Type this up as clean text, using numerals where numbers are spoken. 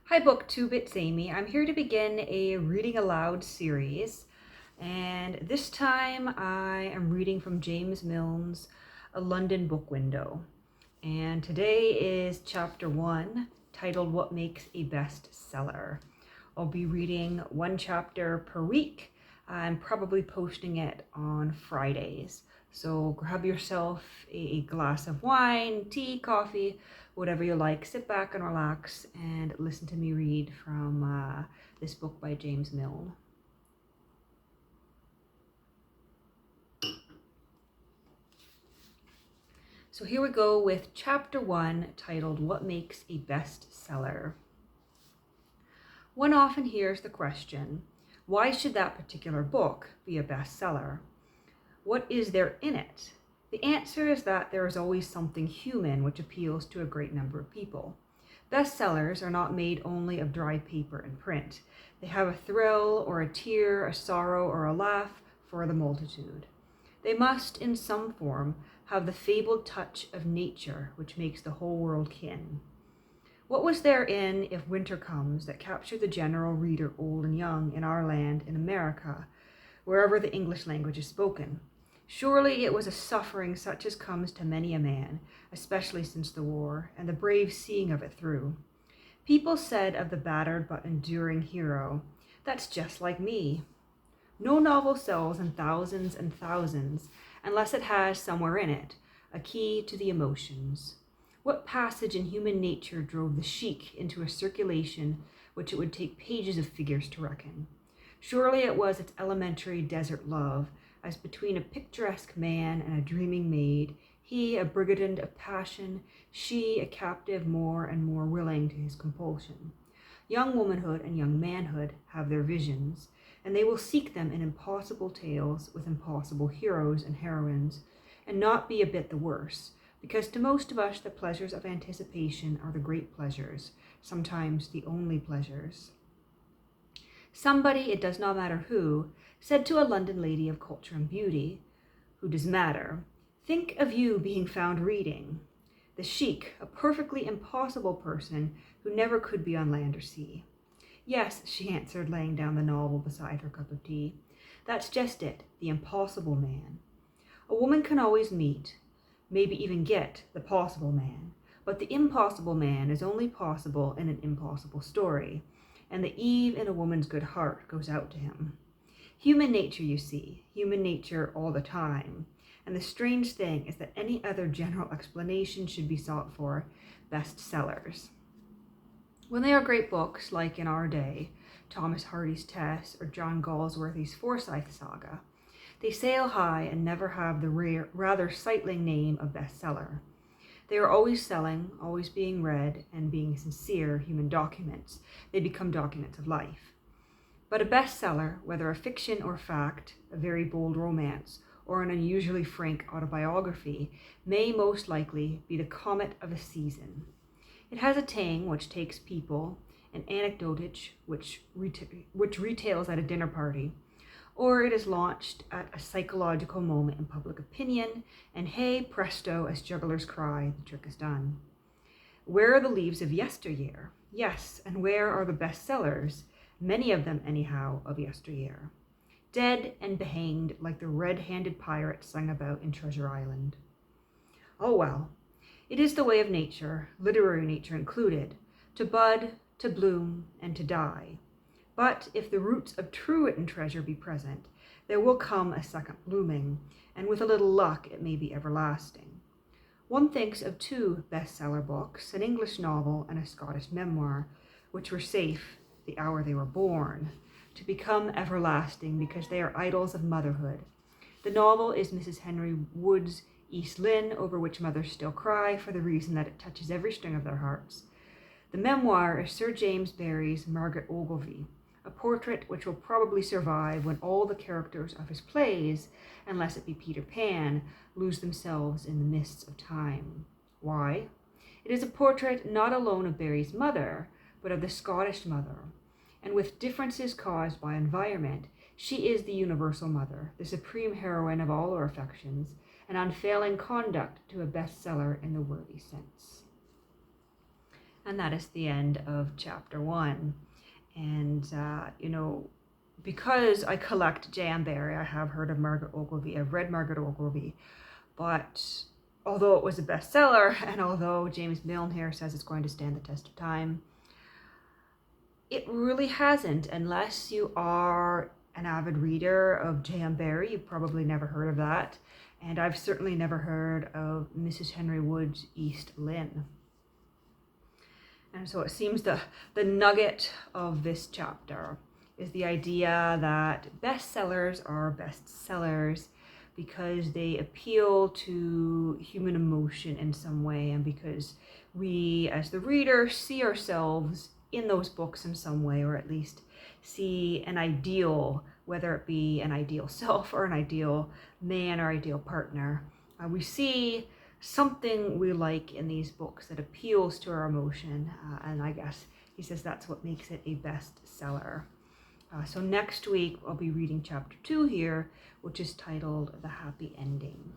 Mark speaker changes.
Speaker 1: Hi BookTube, it's Amy. I'm here to begin a reading aloud series, and this time I am reading from James Milne's A London Book Window. And today is chapter 1, titled What Makes a Bestseller. I'll be reading one chapter per week. I'm probably posting it on Fridays. So grab yourself a glass of wine, tea, coffee, whatever you like. Sit back and relax and listen to me read from this book by James Milne. So here we go with chapter 1, titled What Makes a Bestseller. One often hears the question, why should that particular book be a bestseller? What is there in it? The answer is that there is always something human which appeals to a great number of people. Bestsellers are not made only of dry paper and print. They have a thrill or a tear, a sorrow or a laugh for the multitude. They must, in some form, have the fabled touch of nature which makes the whole world kin. What was there in If Winter Comes that captured the general reader, old and young, in our land, in America, wherever the English language is spoken? Surely it was a suffering such as comes to many a man, especially since the war, and the brave seeing of it through. People said of the battered but enduring hero, "That's just like me." No novel sells in thousands and thousands unless it has somewhere in it a key to the emotions. What passage in human nature drove the chic into a circulation which it would take pages of figures to reckon? Surely it was its elementary desert love, as between a picturesque man and a dreaming maid, he a brigand of passion, she a captive more and more willing to his compulsion. Young womanhood and young manhood have their visions, and they will seek them in impossible tales with impossible heroes and heroines, and not be a bit the worse, because to most of us the pleasures of anticipation are the great pleasures, sometimes the only pleasures. Somebody, it does not matter who, said to a London lady of culture and beauty, who does matter, "Think of you being found reading." The chic, a perfectly impossible person who never could be on land or sea. "Yes," she answered, laying down the novel beside her cup of tea. "That's just it, the impossible man. A woman can always meet, maybe even get, the possible man, but the impossible man is only possible in an impossible story, and the Eve in a woman's good heart goes out to him. Human nature, you see, human nature all the time, and the strange thing is that any other general explanation should be sought for bestsellers. When they are great books, like in our day, Thomas Hardy's Tess or John Galsworthy's Forsyth Saga, they sail high and never have the rather sightling name of bestseller. They are always selling, always being read, and being sincere human documents. They become documents of life. But a bestseller, whether a fiction or fact, a very bold romance, or an unusually frank autobiography, may most likely be the comet of a season. It has a tang which takes people, an anecdotage which retails at a dinner party, or it is launched at a psychological moment in public opinion, and hey presto, as jugglers cry, the trick is done. Where are the leaves of yesteryear? Yes, and where are the bestsellers, many of them anyhow, of yesteryear? Dead and behanged like the red-handed pirates sung about in Treasure Island. Oh well, it is the way of nature, literary nature included, to bud, to bloom, and to die. But if the roots of true written treasure be present, there will come a second blooming, and with a little luck it may be everlasting. One thinks of two bestseller books, an English novel and a Scottish memoir, which were safe the hour they were born, to become everlasting because they are idols of motherhood. The novel is Mrs. Henry Wood's East Lynne, over which mothers still cry for the reason that it touches every string of their hearts. The memoir is Sir James Barrie's Margaret Ogilvy, a portrait which will probably survive when all the characters of his plays, unless it be Peter Pan, lose themselves in the mists of time. Why? It is a portrait not alone of Barrie's mother, but of the Scottish mother, and with differences caused by environment, she is the universal mother, the supreme heroine of all our affections, an unfailing conduct to a bestseller in the worthy sense. And that is the end of chapter 1. And, because I collect J.M. Barrie, I have heard of Margaret Ogilvy. I've read Margaret Ogilvy. But although it was a bestseller, and although James Milne here says it's going to stand the test of time, it really hasn't, unless you are an avid reader of J.M. Barrie. You've probably never heard of that. And I've certainly never heard of Mrs. Henry Wood's East Lynne. And so it seems the nugget of this chapter is the idea that bestsellers are bestsellers because they appeal to human emotion in some way, and because we, as the reader, see ourselves in those books in some way, or at least see an ideal, whether it be an ideal self or an ideal man or ideal partner. We see something we like in these books that appeals to our emotion, and I guess he says that's what makes it a bestseller. So next week I'll be reading chapter 2 here, which is titled The Happy Ending.